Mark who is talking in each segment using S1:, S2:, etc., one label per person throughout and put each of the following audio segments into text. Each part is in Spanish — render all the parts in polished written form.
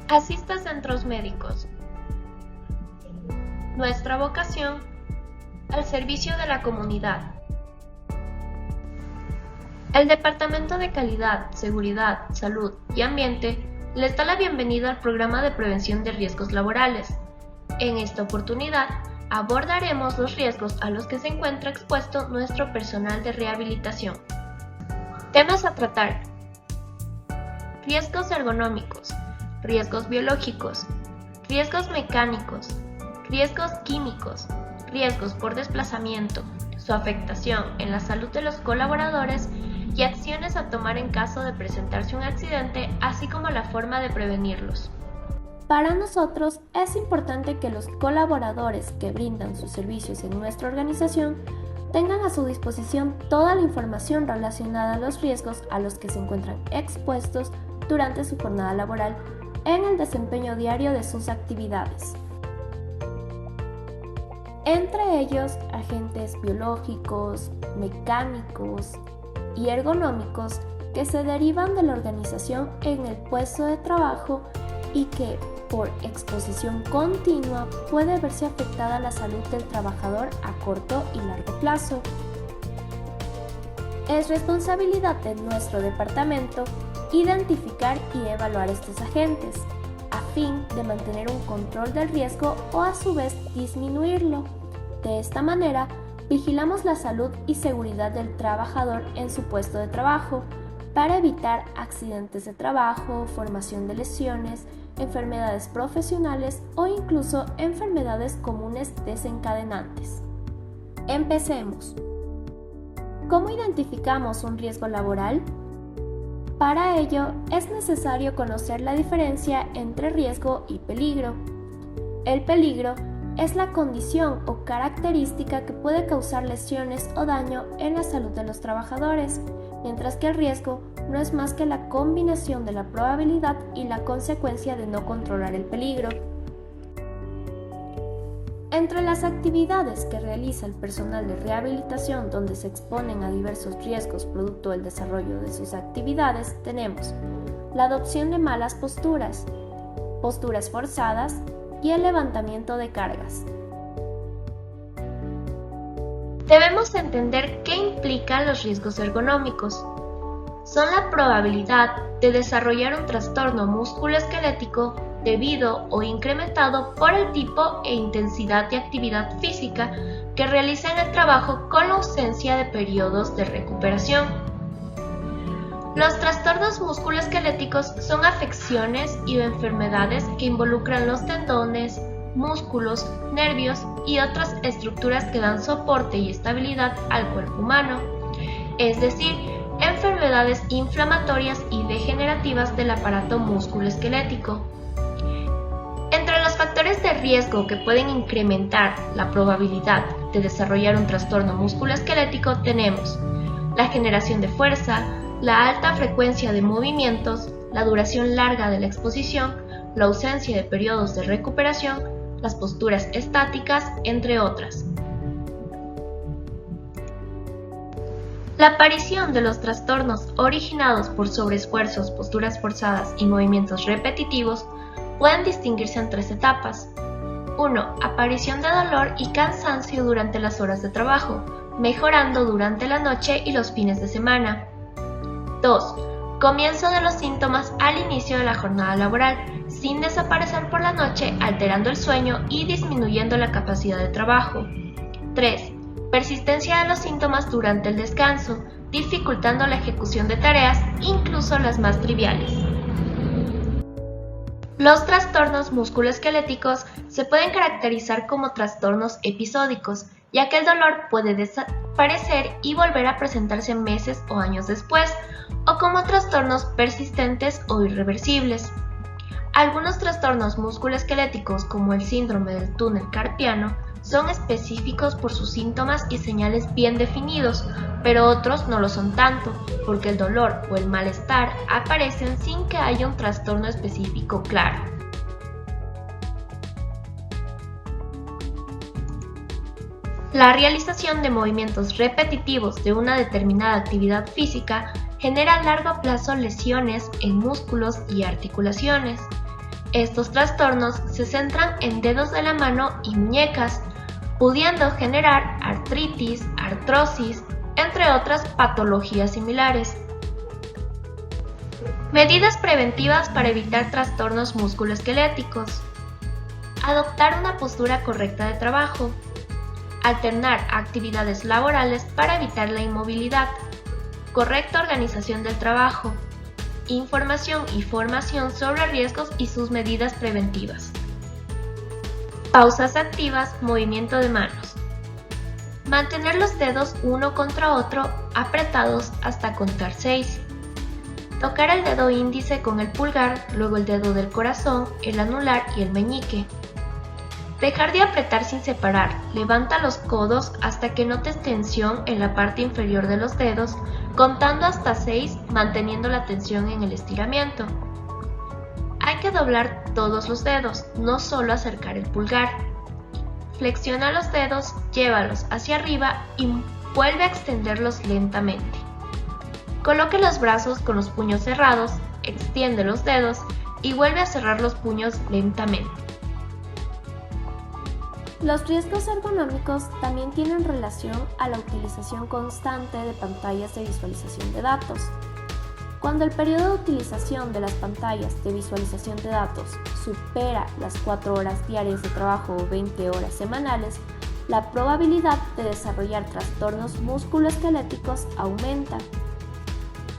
S1: Asiste a centros médicos. Nuestra vocación al servicio de la comunidad. El Departamento de Calidad, Seguridad, Salud y Ambiente les da la bienvenida al programa de prevención de riesgos laborales. En esta oportunidad abordaremos los riesgos a los que se encuentra expuesto nuestro personal de rehabilitación. Temas a tratar: riesgos ergonómicos, riesgos biológicos, riesgos mecánicos, riesgos químicos, riesgos por desplazamiento, su afectación en la salud de los colaboradores y acciones a tomar en caso de presentarse un accidente, así como la forma de prevenirlos.
S2: Para nosotros es importante que los colaboradores que brindan sus servicios en nuestra organización tengan a su disposición toda la información relacionada a los riesgos a los que se encuentran expuestos durante su jornada laboral en el desempeño diario de sus actividades. Entre ellos, agentes biológicos, mecánicos y ergonómicos que se derivan de la organización en el puesto de trabajo y que, por exposición continua, puede verse afectada la salud del trabajador a corto y largo plazo. Es responsabilidad de nuestro departamento identificar y evaluar estos agentes, a fin de mantener un control del riesgo o a su vez disminuirlo. De esta manera, vigilamos la salud y seguridad del trabajador en su puesto de trabajo para evitar accidentes de trabajo, formación de lesiones, enfermedades profesionales o incluso enfermedades comunes desencadenantes. Empecemos. ¿Cómo identificamos un riesgo laboral? Para ello, es necesario conocer la diferencia entre riesgo y peligro. El peligro es la condición o característica que puede causar lesiones o daño en la salud de los trabajadores, mientras que el riesgo no es más que la combinación de la probabilidad y la consecuencia de no controlar el peligro. Entre las actividades que realiza el personal de rehabilitación donde se exponen a diversos riesgos producto del desarrollo de sus actividades tenemos la adopción de malas posturas, posturas forzadas y el levantamiento de cargas.
S1: Debemos entender qué implican los riesgos ergonómicos. Son la probabilidad de desarrollar un trastorno musculoesquelético debido o incrementado por el tipo e intensidad de actividad física que realiza en el trabajo con la ausencia de periodos de recuperación. Los trastornos musculoesqueléticos son afecciones y enfermedades que involucran los tendones, músculos, nervios y otras estructuras que dan soporte y estabilidad al cuerpo humano, es decir, enfermedades inflamatorias y degenerativas del aparato musculoesquelético. Entre los factores de riesgo que pueden incrementar la probabilidad de desarrollar un trastorno musculoesquelético tenemos la generación de fuerza, la alta frecuencia de movimientos, la duración larga de la exposición, la ausencia de periodos de recuperación, las posturas estáticas, entre otras. La aparición de los trastornos originados por sobreesfuerzos, posturas forzadas y movimientos repetitivos pueden distinguirse en tres etapas. 1. Aparición de dolor y cansancio durante las horas de trabajo, mejorando durante la noche y los fines de semana. 2. Comienzo de los síntomas al inicio de la jornada laboral, sin desaparecer por la noche, alterando el sueño y disminuyendo la capacidad de trabajo. 3. Persistencia de los síntomas durante el descanso, dificultando la ejecución de tareas, incluso las más triviales. Los trastornos musculoesqueléticos se pueden caracterizar como trastornos episódicos, ya que el dolor puede desaparecer y volver a presentarse meses o años después, o como trastornos persistentes o irreversibles. Algunos trastornos musculoesqueléticos, como el síndrome del túnel carpiano, son específicos por sus síntomas y señales bien definidos, pero otros no lo son tanto, porque el dolor o el malestar aparecen sin que haya un trastorno específico claro. La realización de movimientos repetitivos de una determinada actividad física genera a largo plazo lesiones en músculos y articulaciones. Estos trastornos se centran en dedos de la mano y muñecas, pudiendo generar artritis, artrosis, entre otras patologías similares. Medidas preventivas para evitar trastornos musculoesqueléticos. Adoptar una postura correcta de trabajo. Alternar actividades laborales para evitar la inmovilidad. Correcta organización del trabajo. Información y formación sobre riesgos y sus medidas preventivas. Pausas activas, movimiento de manos. Mantener los dedos uno contra otro apretados hasta contar 6. Tocar el dedo índice con el pulgar, luego el dedo del corazón, el anular y el meñique. Dejar de apretar sin separar. Levanta los codos hasta que notes tensión en la parte inferior de los dedos, contando hasta 6, manteniendo la tensión en el estiramiento. Hay que doblar todos los dedos, no solo acercar el pulgar. Flexiona los dedos, llévalos hacia arriba y vuelve a extenderlos lentamente. Coloque los brazos con los puños cerrados, extiende los dedos y vuelve a cerrar los puños lentamente.
S2: Los riesgos ergonómicos también tienen relación a la utilización constante de pantallas de visualización de datos. Cuando el periodo de utilización de las pantallas de visualización de datos supera las 4 horas diarias de trabajo o 20 horas semanales, la probabilidad de desarrollar trastornos musculoesqueléticos aumenta.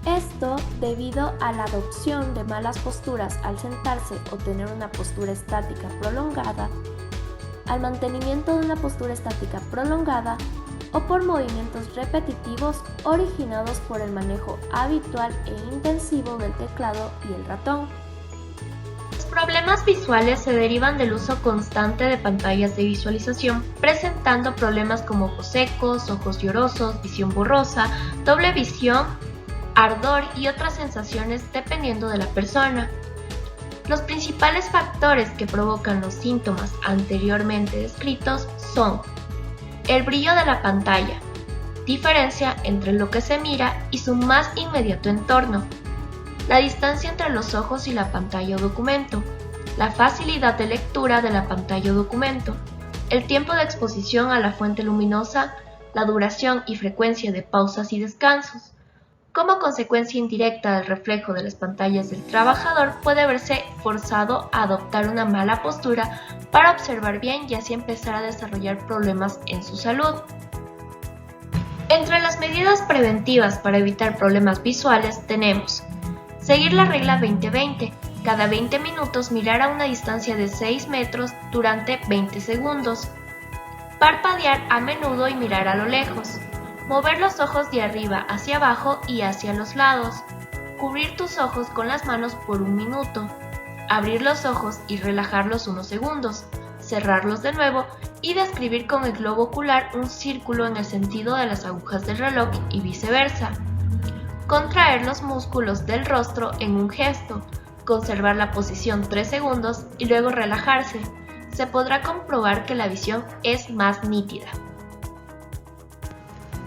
S2: Esto debido a la adopción de malas posturas al sentarse o tener una postura estática prolongada, al mantenimiento de una postura estática prolongada o por movimientos repetitivos originados por el manejo habitual e intensivo del teclado y el ratón.
S1: Los problemas visuales se derivan del uso constante de pantallas de visualización, presentando problemas como ojos secos, ojos llorosos, visión borrosa, doble visión, ardor y otras sensaciones dependiendo de la persona. Los principales factores que provocan los síntomas anteriormente descritos son el brillo de la pantalla, diferencia entre lo que se mira y su más inmediato entorno, la distancia entre los ojos y la pantalla o documento, la facilidad de lectura de la pantalla o documento, el tiempo de exposición a la fuente luminosa, la duración y frecuencia de pausas y descansos. Como consecuencia indirecta del reflejo de las pantallas del trabajador puede verse forzado a adoptar una mala postura para observar bien y así empezar a desarrollar problemas en su salud. Entre las medidas preventivas para evitar problemas visuales tenemos seguir la regla 20-20, cada 20 minutos mirar a una distancia de 6 metros durante 20 segundos, parpadear a menudo y mirar a lo lejos, mover los ojos de arriba hacia abajo y hacia los lados, cubrir tus ojos con las manos por 1 minuto, abrir los ojos y relajarlos unos segundos, cerrarlos de nuevo y describir con el globo ocular un círculo en el sentido de las agujas del reloj y viceversa. Contraer los músculos del rostro en un gesto, conservar la posición 3 segundos y luego relajarse. Se podrá comprobar que la visión es más nítida.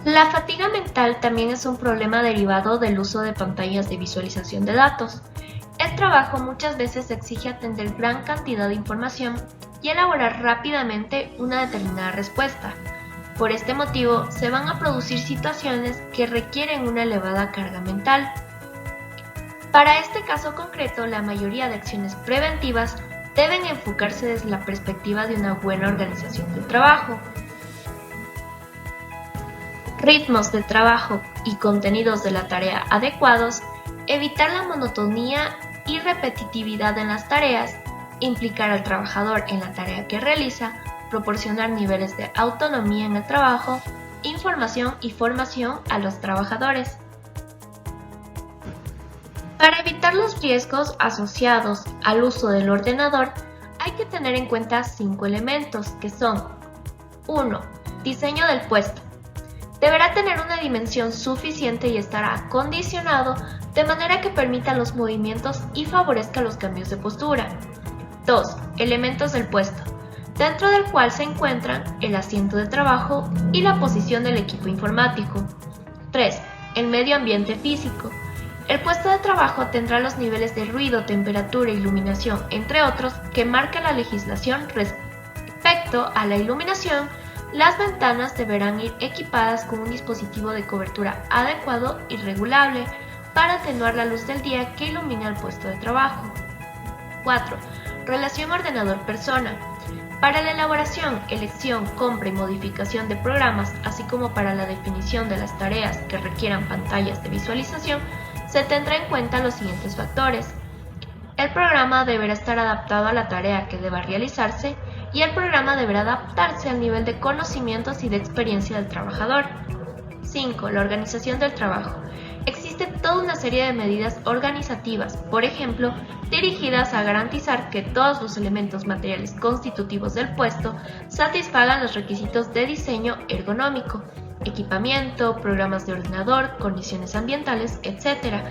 S1: La fatiga mental también es un problema derivado del uso de pantallas de visualización de datos. El trabajo muchas veces exige atender gran cantidad de información y elaborar rápidamente una determinada respuesta. Por este motivo, se van a producir situaciones que requieren una elevada carga mental. Para este caso concreto, la mayoría de acciones preventivas deben enfocarse desde la perspectiva de una buena organización del trabajo. Ritmos de trabajo y contenidos de la tarea adecuados, evitar la monotonía y repetitividad en las tareas, implicar al trabajador en la tarea que realiza, proporcionar niveles de autonomía en el trabajo, información y formación a los trabajadores. Para evitar los riesgos asociados al uso del ordenador, hay que tener en cuenta 5 elementos que son 1. Diseño del puesto. Deberá tener una dimensión suficiente y estará acondicionado de manera que permita los movimientos y favorezca los cambios de postura. 2. Elementos del puesto, dentro del cual se encuentran el asiento de trabajo y la posición del equipo informático. 3. El medio ambiente físico. El puesto de trabajo tendrá los niveles de ruido, temperatura, iluminación, entre otros, que marca la legislación. Respecto a la iluminación, las ventanas deberán ir equipadas con un dispositivo de cobertura adecuado y regulable para atenuar la luz del día que ilumina el puesto de trabajo. 4. Relación ordenador-persona. Para la elaboración, elección, compra y modificación de programas, así como para la definición de las tareas que requieran pantallas de visualización, se tendrá en cuenta los siguientes factores. El programa deberá estar adaptado a la tarea que deba realizarse y el programa deberá adaptarse al nivel de conocimientos y de experiencia del trabajador. 5. La organización del trabajo. Existe toda una serie de medidas organizativas, por ejemplo, dirigidas a garantizar que todos los elementos materiales constitutivos del puesto satisfagan los requisitos de diseño ergonómico, equipamiento, programas de ordenador, condiciones ambientales, etc.,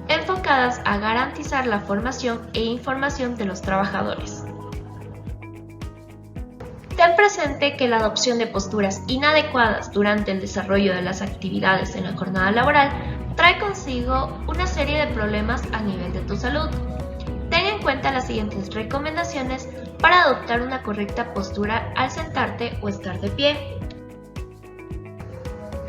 S1: enfocadas a garantizar la formación e información de los trabajadores. Ten presente que la adopción de posturas inadecuadas durante el desarrollo de las actividades en la jornada laboral trae consigo una serie de problemas a nivel de tu salud. Ten en cuenta las siguientes recomendaciones para adoptar una correcta postura al sentarte o estar de pie.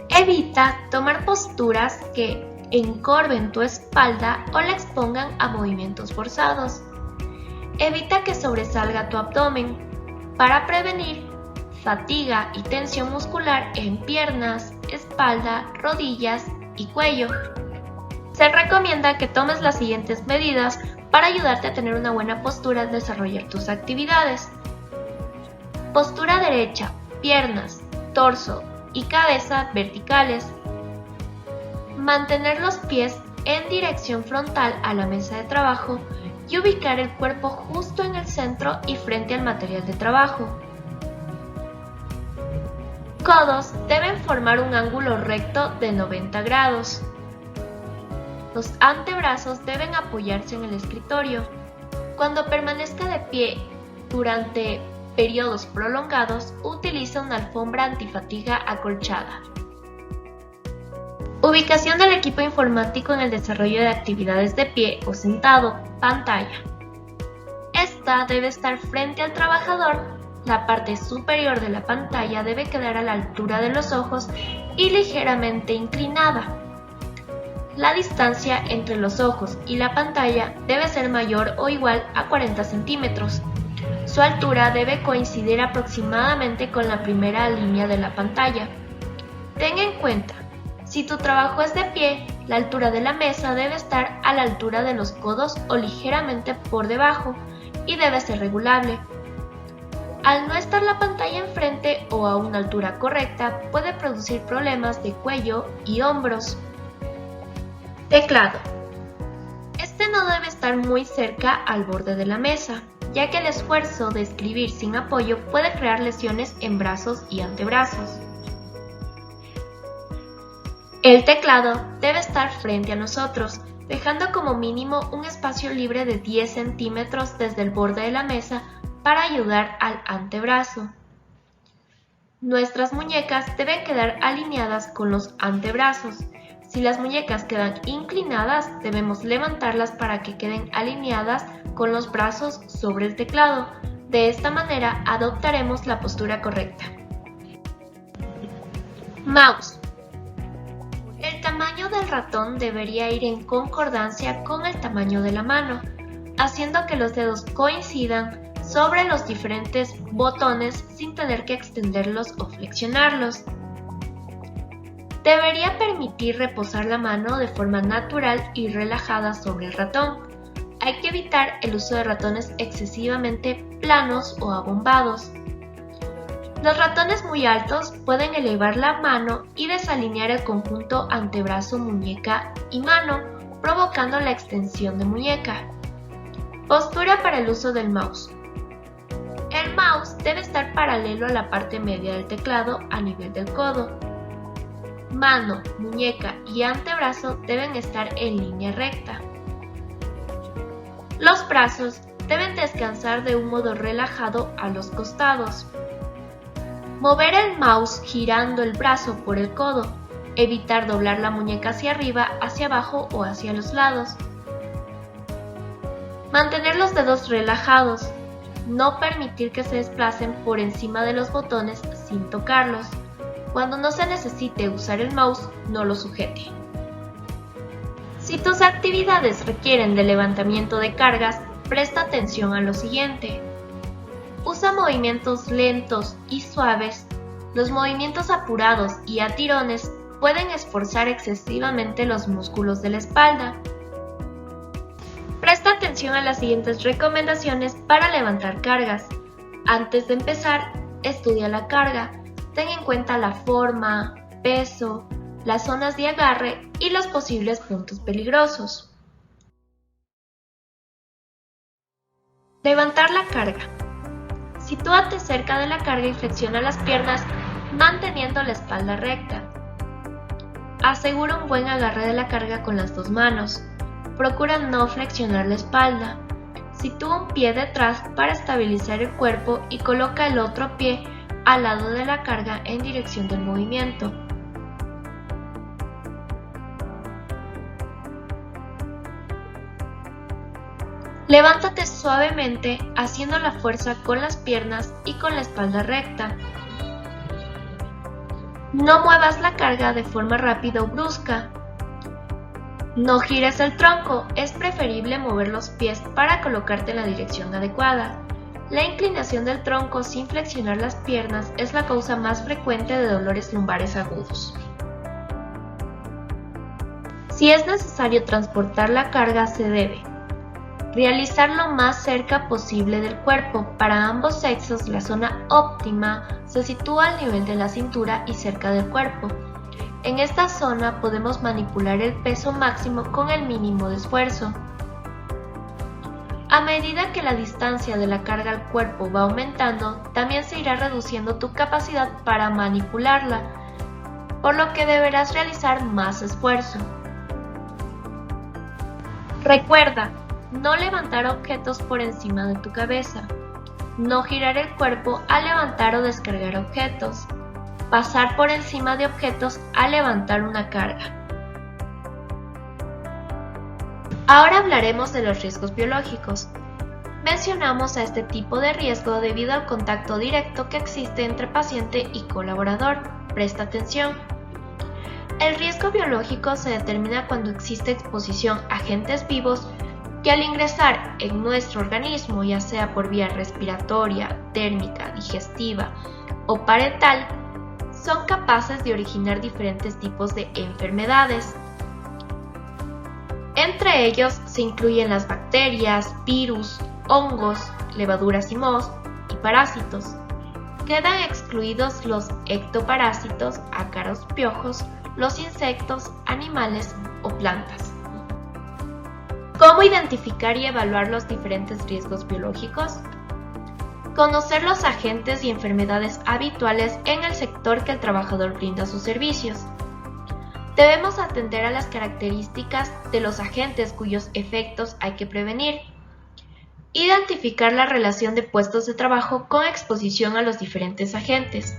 S1: Evita tomar posturas que encorven tu espalda o la expongan a movimientos forzados. Evita que sobresalga tu abdomen para prevenir fatiga y tensión muscular en piernas, espalda, rodillas y cuello. Se recomienda que tomes las siguientes medidas para ayudarte a tener una buena postura al desarrollar tus actividades. Postura derecha, piernas, torso y cabeza verticales. Mantener los pies en dirección frontal a la mesa de trabajo y ubicar el cuerpo justo en el centro y frente al material de trabajo. Codos deben formar un ángulo recto de 90 grados. Los antebrazos deben apoyarse en el escritorio. Cuando permanezca de pie durante periodos prolongados, utiliza una alfombra antifatiga acolchada. Ubicación del equipo informático en el desarrollo de actividades de pie o sentado. Pantalla. Esta debe estar frente al trabajador. La parte superior de la pantalla debe quedar a la altura de los ojos y ligeramente inclinada. La distancia entre los ojos y la pantalla debe ser mayor o igual a 40 centímetros. Su altura debe coincidir aproximadamente con la primera línea de la pantalla. Ten en cuenta, si tu trabajo es de pie, la altura de la mesa debe estar a la altura de los codos o ligeramente por debajo y debe ser regulable. Al no estar la pantalla enfrente o a una altura correcta, puede producir problemas de cuello y hombros. Teclado. Este no debe estar muy cerca al borde de la mesa, ya que el esfuerzo de escribir sin apoyo puede crear lesiones en brazos y antebrazos. El teclado debe estar frente a nosotros, dejando como mínimo un espacio libre de 10 centímetros desde el borde de la mesa para ayudar al antebrazo. Nuestras muñecas deben quedar alineadas con los antebrazos. Si las muñecas quedan inclinadas, debemos levantarlas para que queden alineadas con los brazos sobre el teclado. De esta manera adoptaremos la postura correcta. Mouse. El tamaño del ratón debería ir en concordancia con el tamaño de la mano, haciendo que los dedos coincidan sobre los diferentes botones sin tener que extenderlos o flexionarlos. Debería permitir reposar la mano de forma natural y relajada sobre el ratón. Hay que evitar el uso de ratones excesivamente planos o abombados. Los ratones muy altos pueden elevar la mano y desalinear el conjunto antebrazo, muñeca y mano, provocando la extensión de muñeca. Postura para el uso del mouse. El mouse debe estar paralelo a la parte media del teclado a nivel del codo. Mano, muñeca y antebrazo deben estar en línea recta. Los brazos deben descansar de un modo relajado a los costados. Mover el mouse girando el brazo por el codo Evitar doblar la muñeca hacia arriba, hacia abajo o hacia los lados. Mantener los dedos relajados. No permitir que se desplacen por encima de los botones sin tocarlos. Cuando no se necesite usar el mouse, no lo sujete. Si tus actividades requieren de levantamiento de cargas, presta atención a lo siguiente. Usa movimientos lentos y suaves. Los movimientos apurados y a tirones pueden esforzar excesivamente los músculos de la espalda. Presta atención a las siguientes recomendaciones para levantar cargas. Antes de empezar, estudia la carga. Ten en cuenta la forma, peso, las zonas de agarre y los posibles puntos peligrosos. Levantar la carga. Sitúate cerca de la carga y flexiona las piernas manteniendo la espalda recta. Asegura un buen agarre de la carga con las dos manos. Procura no flexionar la espalda. Sitúa un pie detrás para estabilizar el cuerpo y coloca el otro pie al lado de la carga en dirección del movimiento. Levántate suavemente haciendo la fuerza con las piernas y con la espalda recta. No muevas la carga de forma rápida o brusca. No gires el tronco, es preferible mover los pies para colocarte en la dirección adecuada. La inclinación del tronco sin flexionar las piernas es la causa más frecuente de dolores lumbares agudos. Si es necesario transportar la carga, se debe realizar lo más cerca posible del cuerpo. Para ambos sexos, la zona óptima se sitúa al nivel de la cintura y cerca del cuerpo. En esta zona podemos manipular el peso máximo con el mínimo de esfuerzo. A medida que la distancia de la carga al cuerpo va aumentando, también se irá reduciendo tu capacidad para manipularla, por lo que deberás realizar más esfuerzo. Recuerda, no levantar objetos por encima de tu cabeza. No girar el cuerpo al levantar o descargar objetos. Pasar por encima de objetos al levantar una carga. Ahora hablaremos de los riesgos biológicos. Mencionamos a este tipo de riesgo debido al contacto directo que existe entre paciente y colaborador. Presta atención. El riesgo biológico se determina cuando existe exposición a agentes vivos que al ingresar en nuestro organismo, ya sea por vía respiratoria, térmica, digestiva o parental, son capaces de originar diferentes tipos de enfermedades. Entre ellos se incluyen las bacterias, virus, hongos, levaduras y mohos y parásitos. Quedan excluidos los ectoparásitos, ácaros, piojos, los insectos, animales o plantas. ¿Cómo identificar y evaluar los diferentes riesgos biológicos? Conocer los agentes y enfermedades habituales en el sector que el trabajador brinda sus servicios. Debemos atender a las características de los agentes cuyos efectos hay que prevenir. Identificar la relación de puestos de trabajo con exposición a los diferentes agentes.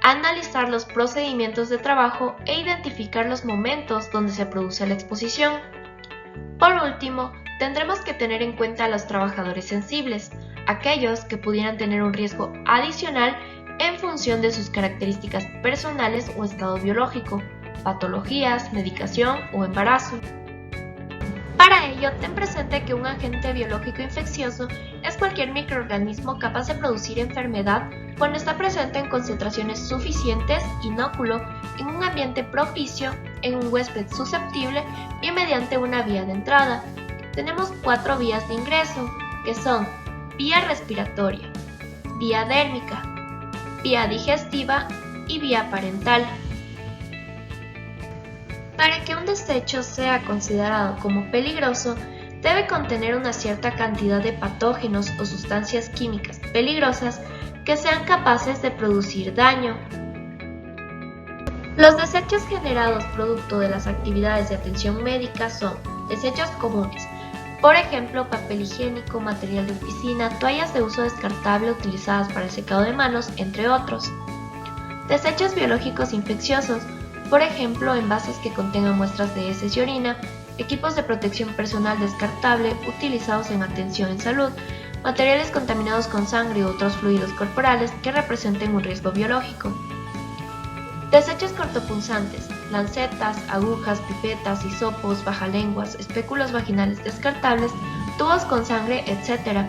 S1: Analizar los procedimientos de trabajo e identificar los momentos donde se produce la exposición. Por último, tendremos que tener en cuenta a los trabajadores sensibles, aquellos que pudieran tener un riesgo adicional en función de sus características personales o estado biológico, patologías, medicación o embarazo. Para ello, ten presente que un agente biológico infeccioso es cualquier microorganismo capaz de producir enfermedad cuando está presente en concentraciones suficientes, inóculo, en un ambiente propicio, en un huésped susceptible y mediante una vía de entrada. Tenemos 4 vías de ingreso, que son vía respiratoria, vía dérmica, vía digestiva y vía parental. Para que un desecho sea considerado como peligroso, debe contener una cierta cantidad de patógenos o sustancias químicas peligrosas que sean capaces de producir daño. Los desechos generados producto de las actividades de atención médica son desechos comunes, por ejemplo, papel higiénico, material de oficina, toallas de uso descartable utilizadas para el secado de manos, entre otros. Desechos biológicos infecciosos por ejemplo, envases que contengan muestras de heces y orina, equipos de protección personal descartable utilizados en atención en salud, materiales contaminados con sangre u otros fluidos corporales que representen un riesgo biológico. Desechos cortopunzantes, lancetas, agujas, pipetas, hisopos, bajalenguas, espéculos vaginales descartables, tubos con sangre, etc.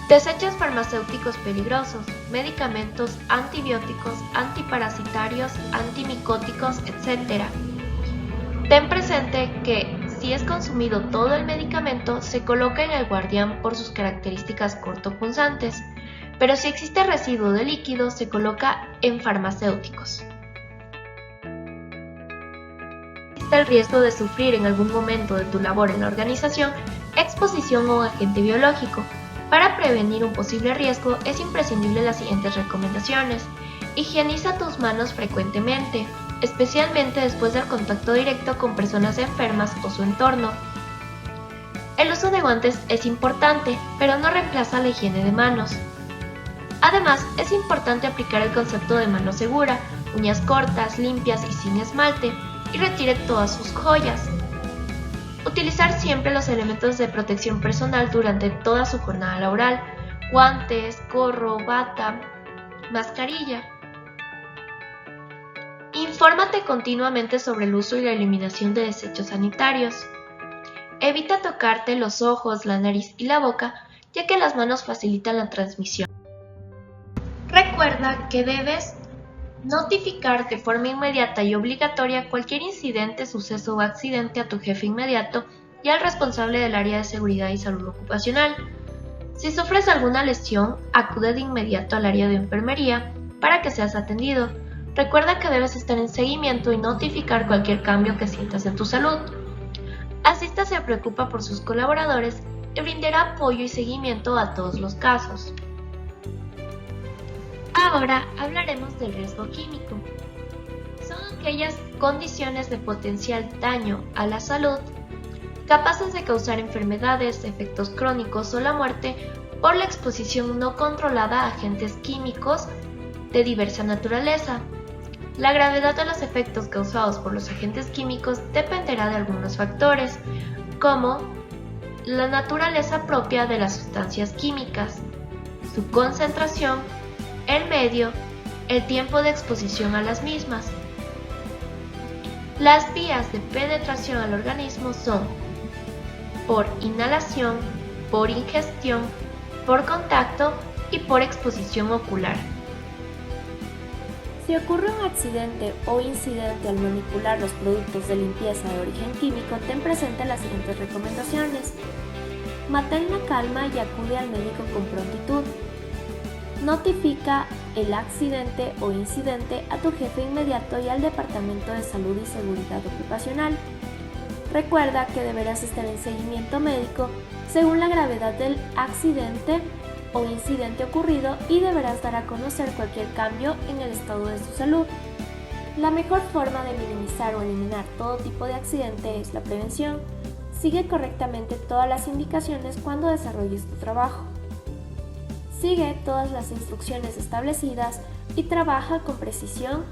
S1: Desechos farmacéuticos peligrosos, medicamentos, antibióticos, antiparasitarios, antimicóticos, etc. Ten presente que si es consumido todo el medicamento, se coloca en el guardián por sus características cortopunzantes, pero si existe residuo de líquido, se coloca en farmacéuticos. Existe el riesgo de sufrir en algún momento de tu labor en la organización exposición a un agente biológico. Para prevenir un posible riesgo, es imprescindible las siguientes recomendaciones. Higieniza tus manos frecuentemente, especialmente después del contacto directo con personas enfermas o su entorno. El uso de guantes es importante, pero no reemplaza la higiene de manos. Además, es importante aplicar el concepto de mano segura, uñas cortas, limpias y sin esmalte, y retire todas sus joyas. Utilizar siempre los elementos de protección personal durante toda su jornada laboral: guantes, gorro, bata, mascarilla. Infórmate continuamente sobre el uso y la eliminación de desechos sanitarios. Evita tocarte los ojos, la nariz y la boca, ya que las manos facilitan la transmisión. Recuerda que debes notificar de forma inmediata y obligatoria cualquier incidente, suceso o accidente a tu jefe inmediato y al responsable del área de seguridad y salud ocupacional. Si sufres alguna lesión, acude de inmediato al área de enfermería para que seas atendido. Recuerda que debes estar en seguimiento y notificar cualquier cambio que sientas en tu salud. Asista se preocupa por sus colaboradores y brindará apoyo y seguimiento a todos los casos. Ahora hablaremos del riesgo químico. Son aquellas condiciones de potencial daño a la salud capaces de causar enfermedades, efectos crónicos o la muerte por la exposición no controlada a agentes químicos de diversa naturaleza. La gravedad de los efectos causados por los agentes químicos dependerá de algunos factores, como la naturaleza propia de las sustancias químicas, su concentración, el medio, el tiempo de exposición a las mismas. Las vías de penetración al organismo son por inhalación, por ingestión, por contacto y por exposición ocular.
S2: Si ocurre un accidente o incidente al manipular los productos de limpieza de origen químico, ten presente las siguientes recomendaciones. Mantén la calma y acude al médico con prontitud. Notifica el accidente o incidente a tu jefe inmediato y al Departamento de Salud y Seguridad Ocupacional. Recuerda que deberás estar en seguimiento médico según la gravedad del accidente o incidente ocurrido y deberás dar a conocer cualquier cambio en el estado de su salud. La mejor forma de minimizar o eliminar todo tipo de accidente es la prevención. Sigue correctamente todas las indicaciones cuando desarrolles tu trabajo. Sigue todas las instrucciones establecidas y trabaja con precisión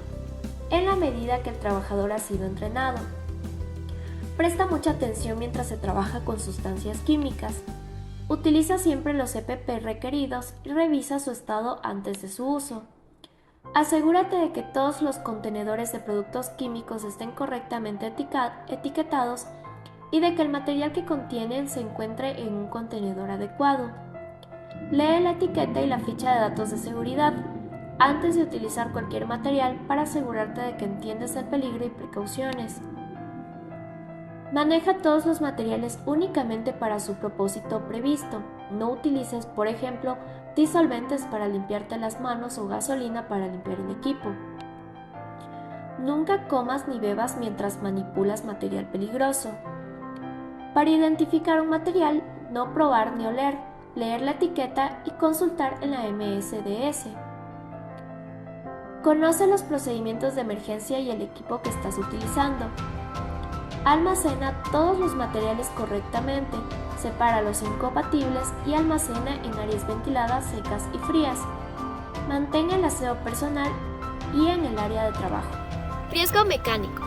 S2: en la medida que el trabajador ha sido entrenado. Presta mucha atención mientras se trabaja con sustancias químicas. Utiliza siempre los EPP requeridos y revisa su estado antes de su uso. Asegúrate de que todos los contenedores de productos químicos estén correctamente etiquetados y de que el material que contienen se encuentre en un contenedor adecuado. Lee la etiqueta y la ficha de datos de seguridad antes de utilizar cualquier material para asegurarte de que entiendes el peligro y precauciones. Maneja todos los materiales únicamente para su propósito previsto. No utilices, por ejemplo, disolventes para limpiarte las manos o gasolina para limpiar el equipo. Nunca comas ni bebas mientras manipulas material peligroso. Para identificar un material, no probar ni oler, leer la etiqueta y consultar en la MSDS. Conoce los procedimientos de emergencia y el equipo que estás utilizando. Almacena todos los materiales correctamente, separa los incompatibles y almacena en áreas ventiladas, secas y frías. Mantén el aseo personal y en el área de trabajo.
S3: Riesgo mecánico.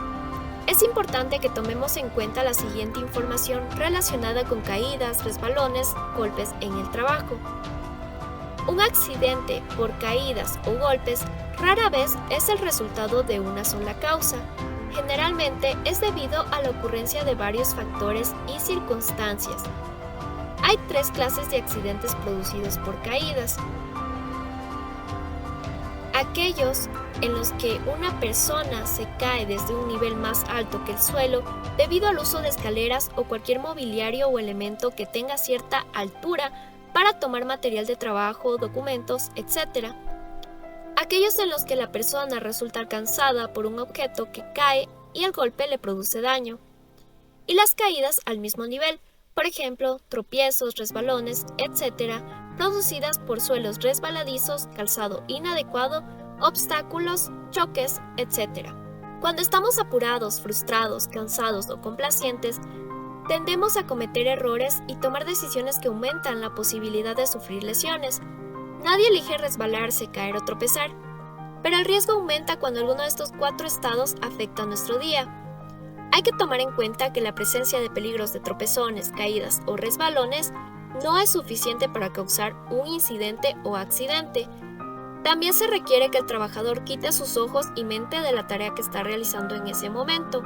S3: Es importante que tomemos en cuenta la siguiente información relacionada con caídas, resbalones, golpes en el trabajo. Un accidente por caídas o golpes rara vez es el resultado de una sola causa. Generalmente es debido a la ocurrencia de varios factores y circunstancias. Hay 3 clases de accidentes producidos por caídas. Aquellos en los que una persona se cae desde un nivel más alto que el suelo debido al uso de escaleras o cualquier mobiliario o elemento que tenga cierta altura para tomar material de trabajo, documentos, etc. Aquellos en los que la persona resulta alcanzada por un objeto que cae y el golpe le produce daño. Y las caídas al mismo nivel, por ejemplo, tropiezos, resbalones, etc., producidas por suelos resbaladizos, calzado inadecuado, obstáculos, choques, etc. Cuando estamos apurados, frustrados, cansados o complacientes, tendemos a cometer errores y tomar decisiones que aumentan la posibilidad de sufrir lesiones. Nadie elige resbalarse, caer o tropezar, pero el riesgo aumenta cuando alguno de estos 4 estados afecta a nuestro día. Hay que tomar en cuenta que la presencia de peligros de tropezones, caídas o resbalones no es suficiente para causar un incidente o accidente. También se requiere que el trabajador quite sus ojos y mente de la tarea que está realizando en ese momento.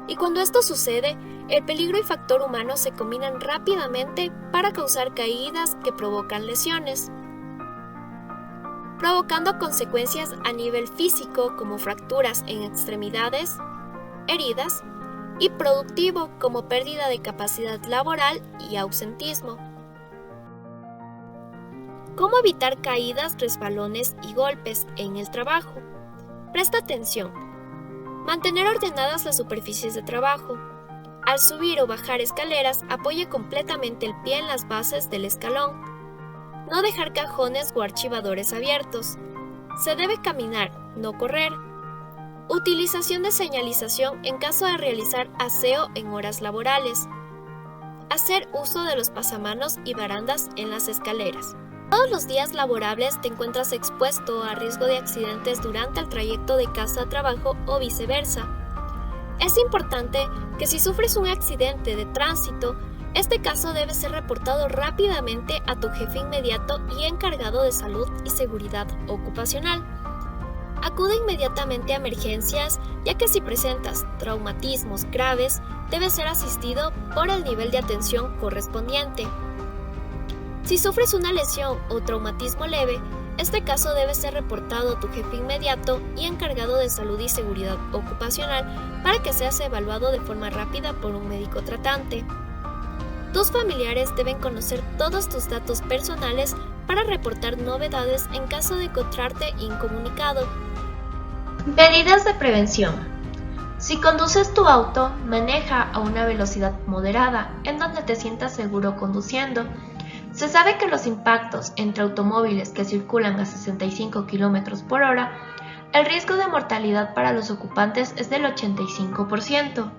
S3: Y cuando esto sucede, el peligro y factor humano se combinan rápidamente para causar caídas que provocan lesiones, provocando consecuencias a nivel físico como fracturas en extremidades, heridas, y productivo como pérdida de capacidad laboral y ausentismo. ¿Cómo evitar caídas, resbalones y golpes en el trabajo? Presta atención. Mantener ordenadas las superficies de trabajo. Al subir o bajar escaleras, apoye completamente el pie en las bases del escalón. No dejar cajones o archivadores abiertos. Se debe caminar, no correr. Utilización de señalización en caso de realizar aseo en horas laborales. Hacer uso de los pasamanos y barandas en las escaleras. Todos los días laborables te encuentras expuesto a riesgo de accidentes durante el trayecto de casa a trabajo o viceversa. Es importante que si sufres un accidente de tránsito, este caso debe ser reportado rápidamente a tu jefe inmediato y encargado de salud y seguridad ocupacional. Acude inmediatamente a emergencias, ya que si presentas traumatismos graves, debes ser asistido por el nivel de atención correspondiente. Si sufres una lesión o traumatismo leve, este caso debe ser reportado a tu jefe inmediato y encargado de salud y seguridad ocupacional para que seas evaluado de forma rápida por un médico tratante. Tus familiares deben conocer todos tus datos personales para reportar novedades en caso de encontrarte incomunicado.
S1: Medidas de prevención. Si conduces tu auto, maneja a una velocidad moderada en donde te sientas seguro conduciendo. Se sabe que los impactos entre automóviles que circulan a 65 km por hora, el riesgo de mortalidad para los ocupantes es del 85%.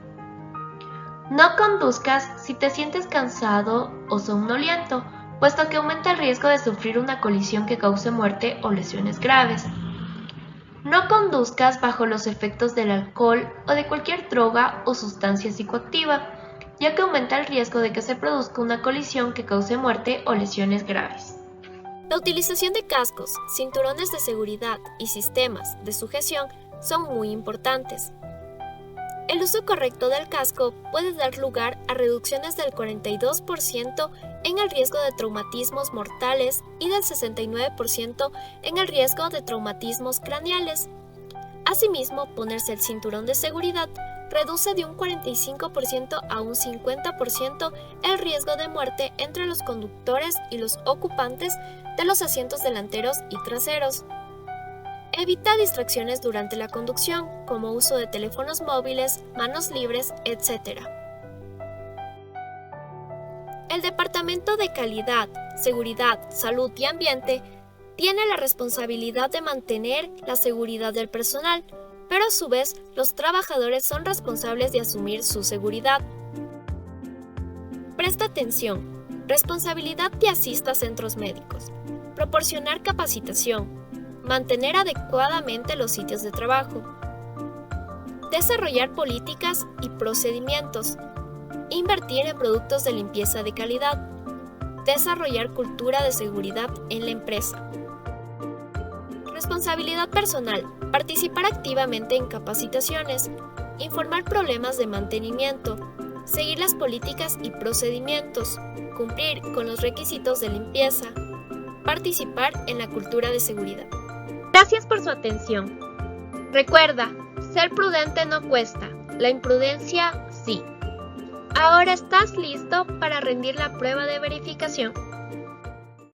S1: No conduzcas si te sientes cansado o somnoliento, puesto que aumenta el riesgo de sufrir una colisión que cause muerte o lesiones graves. No conduzcas bajo los efectos del alcohol o de cualquier droga o sustancia psicoactiva, ya que aumenta el riesgo de que se produzca una colisión que cause muerte o lesiones graves.
S3: La utilización de cascos, cinturones de seguridad y sistemas de sujeción son muy importantes. El uso correcto del casco puede dar lugar a reducciones del 42% en el riesgo de traumatismos mortales y del 69% en el riesgo de traumatismos craneales. Asimismo, ponerse el cinturón de seguridad reduce de un 45% a un 50% el riesgo de muerte entre los conductores y los ocupantes de los asientos delanteros y traseros. Evita distracciones durante la conducción, como uso de teléfonos móviles, manos libres, etc. El Departamento de Calidad, Seguridad, Salud y Ambiente tiene la responsabilidad de mantener la seguridad del personal, pero a su vez los trabajadores son responsables de asumir su seguridad. Presta atención. Responsabilidad de asista a centros médicos. Proporcionar capacitación. mantener adecuadamente los sitios de trabajo, desarrollar políticas y procedimientos, invertir en productos de limpieza de calidad, desarrollar cultura de seguridad en la empresa. Responsabilidad personal, participar activamente en capacitaciones, informar problemas de mantenimiento, seguir las políticas y procedimientos, cumplir con los requisitos de limpieza, participar en la cultura de seguridad.
S1: Gracias por su atención. Recuerda, ser prudente no cuesta, la imprudencia sí. Ahora estás listo para rendir la prueba de verificación.